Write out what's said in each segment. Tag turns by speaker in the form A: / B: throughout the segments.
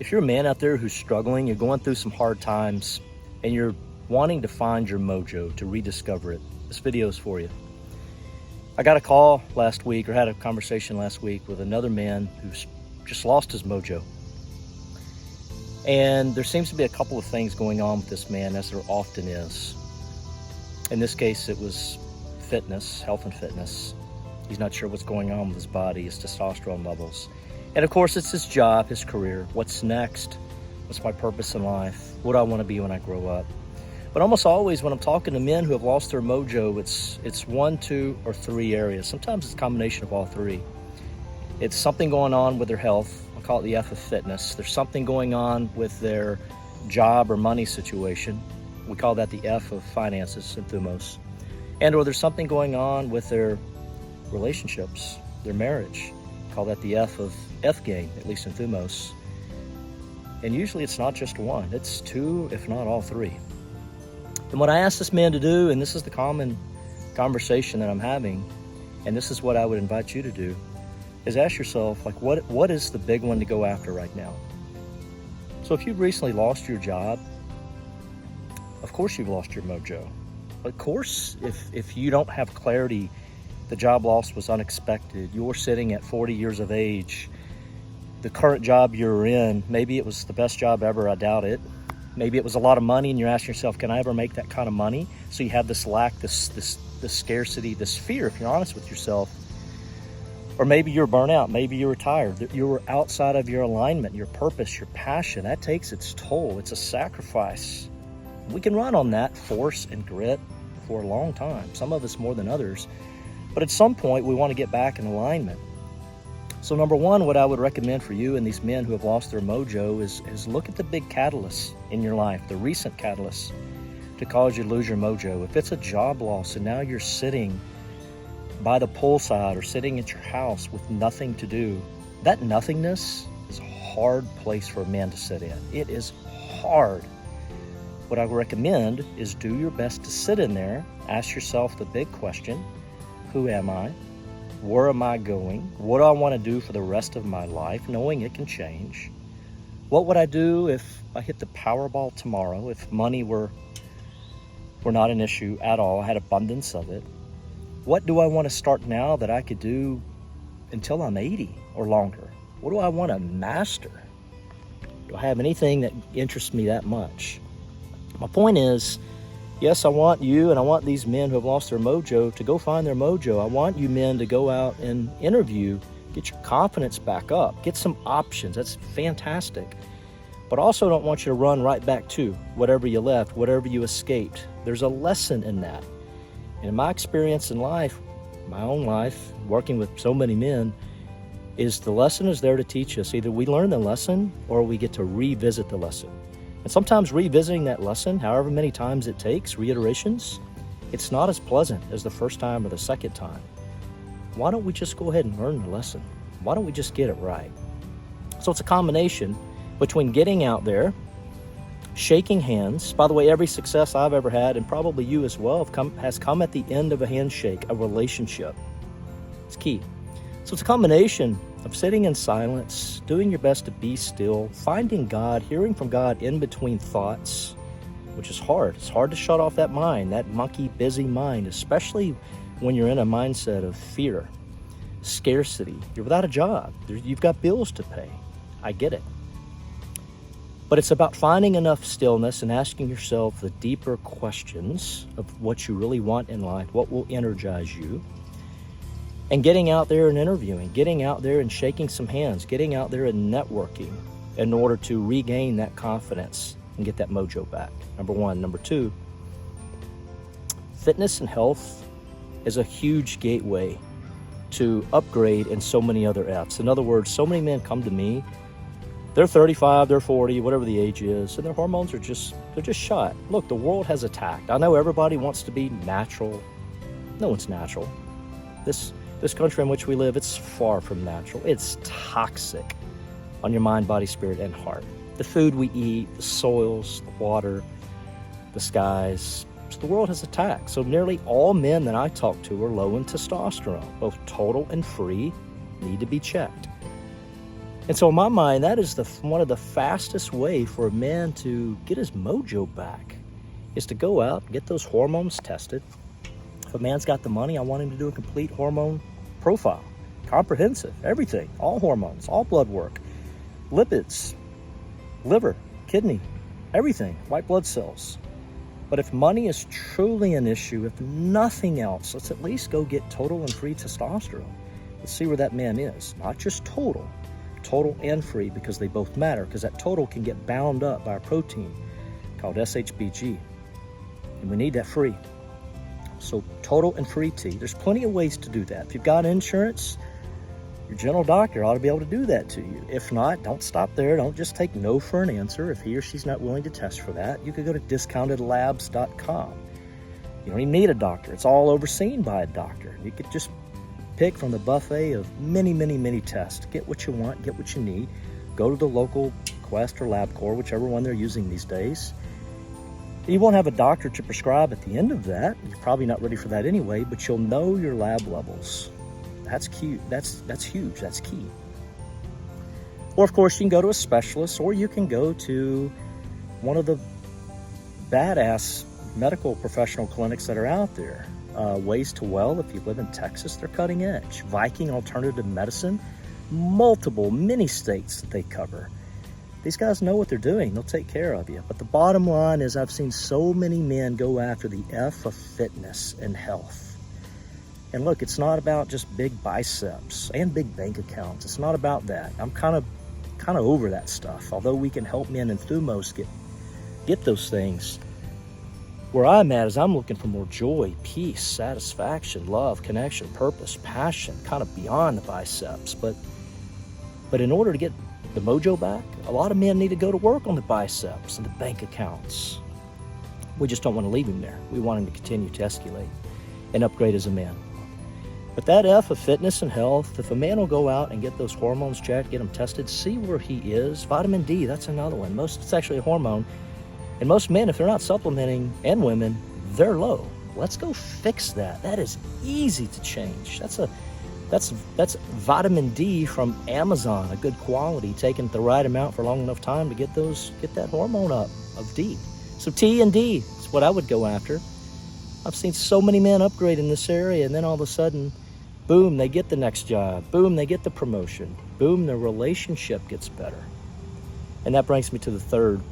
A: If you're a man out there who's struggling, you're going through some hard times, and you're wanting to find your mojo, to rediscover it, this video is for you. I got a call last week, or had a conversation last week with another man who's just lost his mojo. And there seems to be a couple of things going on with this man, as there often is. In this case, it was fitness, health and fitness. He's not sure what's going on with his body, his testosterone levels. And of course, it's his job, his career. What's next? What's my purpose in life? What do I want to be when I grow up? But almost always when I'm talking to men who have lost their mojo, it's one, two, or three areas. Sometimes it's a combination of all three. It's something going on with their health. I'll call it the F of fitness. There's something going on with their job or money situation. We call that the F of finances in Thumos. And or there's something going on with their relationships, their marriage. Call that the F of F game, at least in Thumos. And usually it's not just one, it's two, if not all three. And what I asked this man to do, and this is the common conversation that I'm having, and this is what I would invite you to do, is ask yourself, like, what is the big one to go after right now? So if you've recently lost your job, of course you've lost your mojo. Of course, if you don't have clarity, the job loss was unexpected, you're sitting at 40 years of age, the current job you're in, maybe it was the best job ever, I doubt it. Maybe it was a lot of money and you're asking yourself, can I ever make that kind of money? So you have this lack, this scarcity, this fear, if you're honest with yourself. Or maybe you're burnout, maybe you're retired, you're outside of your alignment, your purpose, your passion. That takes its toll, it's a sacrifice. We can run on that force and grit for a long time, some of us more than others. But at some point, we want to get back in alignment. So number one, what I would recommend for you and these men who have lost their mojo is look at the big catalysts in your life, the recent catalysts to cause you to lose your mojo. If it's a job loss and now you're sitting by the poolside or sitting at your house with nothing to do, that nothingness is a hard place for a man to sit in. It is hard. What I would recommend is do your best to sit in there, ask yourself the big question, who am I? Where am I going? What do I want to do for the rest of my life, knowing it can change? What would I do if I hit the Powerball tomorrow, if money were not an issue at all, I had abundance of it? What do I want to start now that I could do until I'm 80 or longer? What do I want to master? Do I have anything that interests me that much? My point is, yes, I want you and I want these men who have lost their mojo to go find their mojo. I want you men to go out and interview, get your confidence back up, get some options. That's fantastic. But also don't want you to run right back to whatever you left, whatever you escaped. There's a lesson in that. And in my experience in life, my own life, working with so many men, is the lesson is there to teach us. Either we learn the lesson or we get to revisit the lesson. And sometimes revisiting that lesson, however many times it takes, reiterations, it's not as pleasant as the first time or the second time. Why don't we just go ahead and learn the lesson? Why don't we just get it right? So it's a combination between getting out there, shaking hands. By the way, every success I've ever had, and probably you as well, has come at the end of a handshake, a relationship. It's key. So it's a combination of sitting in silence, doing your best to be still, finding God, hearing from God in between thoughts, which is hard. It's hard to shut off that mind, that monkey, busy mind, especially when you're in a mindset of fear, scarcity. You're without a job. You've got bills to pay. I get it. But it's about finding enough stillness and asking yourself the deeper questions of what you really want in life, what will energize you, and getting out there and interviewing, getting out there and shaking some hands, getting out there and networking in order to regain that confidence and get that mojo back. Number one. Number two, fitness and health is a huge gateway to upgrade in so many other F's. In other words, so many men come to me, they're 35, they're 40, whatever the age is, and their hormones are just shot. Look, the world has attacked. I know everybody wants to be natural. No one's natural. This country in which we live, it's far from natural. It's toxic on your mind, body, spirit, and heart. The food we eat, the soils, the water, the skies. So the world has attacked. So nearly all men that I talk to are low in testosterone, both total and free, need to be checked. And so in my mind, that is one of the fastest way for a man to get his mojo back, is to go out and get those hormones tested. If a man's got the money, I want him to do a complete hormone profile, comprehensive, everything, all hormones, all blood work, lipids, liver, kidney, everything, white blood cells. But if money is truly an issue, if nothing else, let's at least go get total and free testosterone. Let's see where that man is. Not just total and free, because they both matter, because that total can get bound up by a protein called SHBG. And we need that free. So total and free T. There's plenty of ways to do that. If you've got insurance, your general doctor ought to be able to do that to you. If not, don't stop there. Don't just take no for an answer. If he or she's not willing to test for that, you could go to discountedlabs.com. You don't even need a doctor. It's all overseen by a doctor. You could just pick from the buffet of many, many, many tests. Get what you want, get what you need. Go to the local Quest or LabCorp, whichever one they're using these days. You won't have a doctor to prescribe at the end of that. You're probably not ready for that anyway, but you'll know your lab levels. That's cute. That's huge. That's key. Or of course, you can go to a specialist, or you can go to one of the badass medical professional clinics that are out there. Ways to Well, if you live in Texas, they're cutting edge. Viking Alternative Medicine, many states that they cover. These guys know what they're doing. They'll take care of you. But the bottom line is, I've seen so many men go after the F of fitness and health. And look, it's not about just big biceps and big bank accounts. It's not about that. I'm kind of over that stuff. Although we can help men in Thumos get those things. Where I'm at is I'm looking for more joy, peace, satisfaction, love, connection, purpose, passion, kind of beyond the biceps. But in order to get the mojo back, a lot of men need to go to work on the biceps and the bank accounts. We just don't want to leave him there. We want him to continue to escalate and upgrade as a man. But that F of fitness and health, if a man will go out and get those hormones checked, get them tested, see where he is. Vitamin D, that's another one. It's actually a hormone. And most men, if they're not supplementing, and women, they're low. Let's go fix that. That is easy to change. That's vitamin D from Amazon, a good quality, taken the right amount for a long enough time to get that hormone up of D. So T and D is what I would go after. I've seen so many men upgrade in this area, and then all of a sudden, boom, they get the next job. Boom, they get the promotion. Boom, their relationship gets better. And that brings me to the third,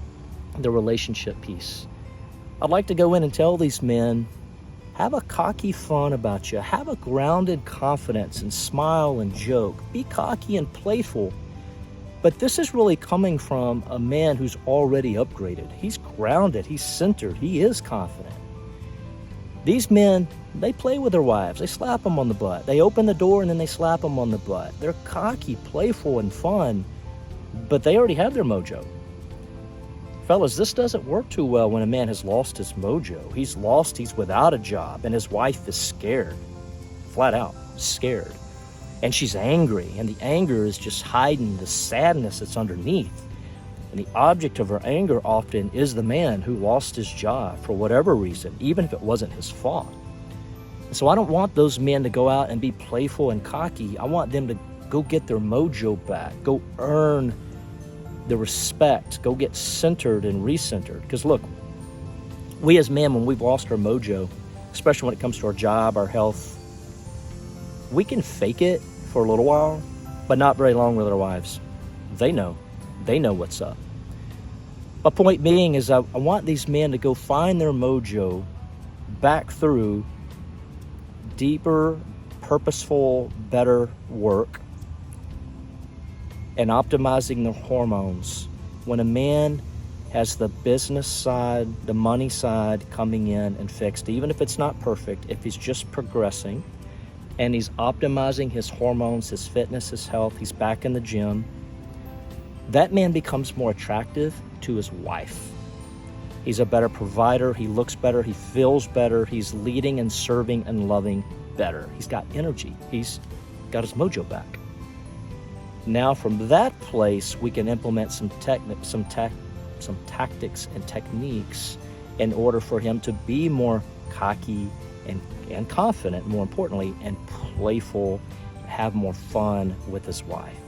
A: the relationship piece. I'd like to go in and tell these men, have a cocky fun about you. Have a grounded confidence and smile and joke. Be cocky and playful. But this is really coming from a man who's already upgraded. He's grounded. He's centered. He is confident. These men, they play with their wives. They slap them on the butt. They open the door and then they slap them on the butt. They're cocky, playful, and fun, but they already have their mojo. Fellas, this doesn't work too well when a man has lost his mojo. He's without a job, and his wife is scared, flat out scared. And she's angry, and the anger is just hiding the sadness that's underneath. And the object of her anger often is the man who lost his job for whatever reason, even if it wasn't his fault. And so I don't want those men to go out and be playful and cocky. I want them to go get their mojo back, go earn the respect, go get centered and recentered. Because look, we as men, when we've lost our mojo, especially when it comes to our job, our health, we can fake it for a little while, but not very long with our wives. They know what's up. My point being is I want these men to go find their mojo back through deeper, purposeful, better work and optimizing their hormones. When a man has the business side, the money side coming in and fixed, even if it's not perfect, if he's just progressing and he's optimizing his hormones, his fitness, his health, he's back in the gym, that man becomes more attractive to his wife. He's a better provider, he looks better, he feels better, he's leading and serving and loving better. He's got energy, he's got his mojo back. Now from that place, we can implement some tactics and techniques in order for him to be more cocky and confident, more importantly, and playful, have more fun with his wife.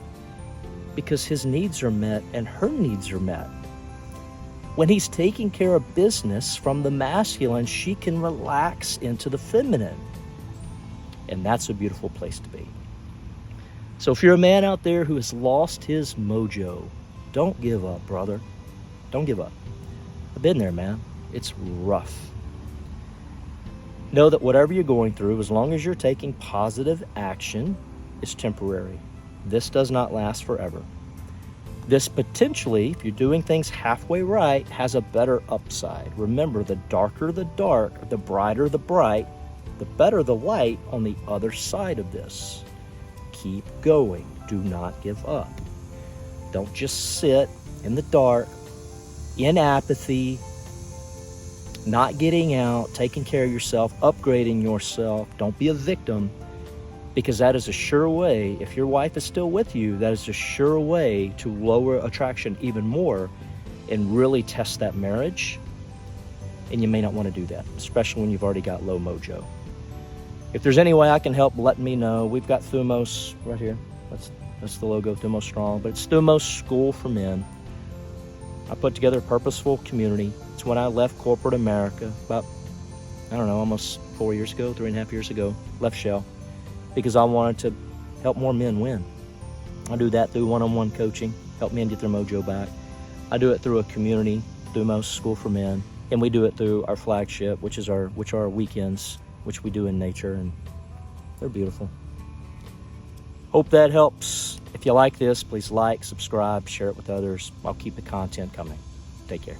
A: because his needs are met and her needs are met. When he's taking care of business from the masculine, she can relax into the feminine. And that's a beautiful place to be. So if you're a man out there who has lost his mojo, don't give up, brother. Don't give up. I've been there, man. It's rough. Know that whatever you're going through, as long as you're taking positive action, is temporary. This does not last forever. This potentially, if you're doing things halfway right, has a better upside. Remember, the darker the dark, the brighter the bright, the better the light on the other side of this. Keep going. Do not give up. Don't just sit in the dark, in apathy, not getting out, taking care of yourself, upgrading yourself. Don't be a victim, because that is a sure way, if your wife is still with you, that is a sure way to lower attraction even more and really test that marriage. And you may not want to do that, especially when you've already got low mojo. If there's any way I can help, let me know. We've got Thumos right here. That's the logo, Thumos Strong, but it's Thumos School for Men. I put together a purposeful community. It's when I left corporate America about, almost 4 years ago, 3.5 years ago, left Shell, because I wanted to help more men win. I do that through one-on-one coaching, help men get their mojo back. I do it through a community, Thumos School for Men, and we do it through our flagship, which are our weekends, which we do in nature, and they're beautiful. Hope that helps. If you like this, please like, subscribe, share it with others. I'll keep the content coming. Take care.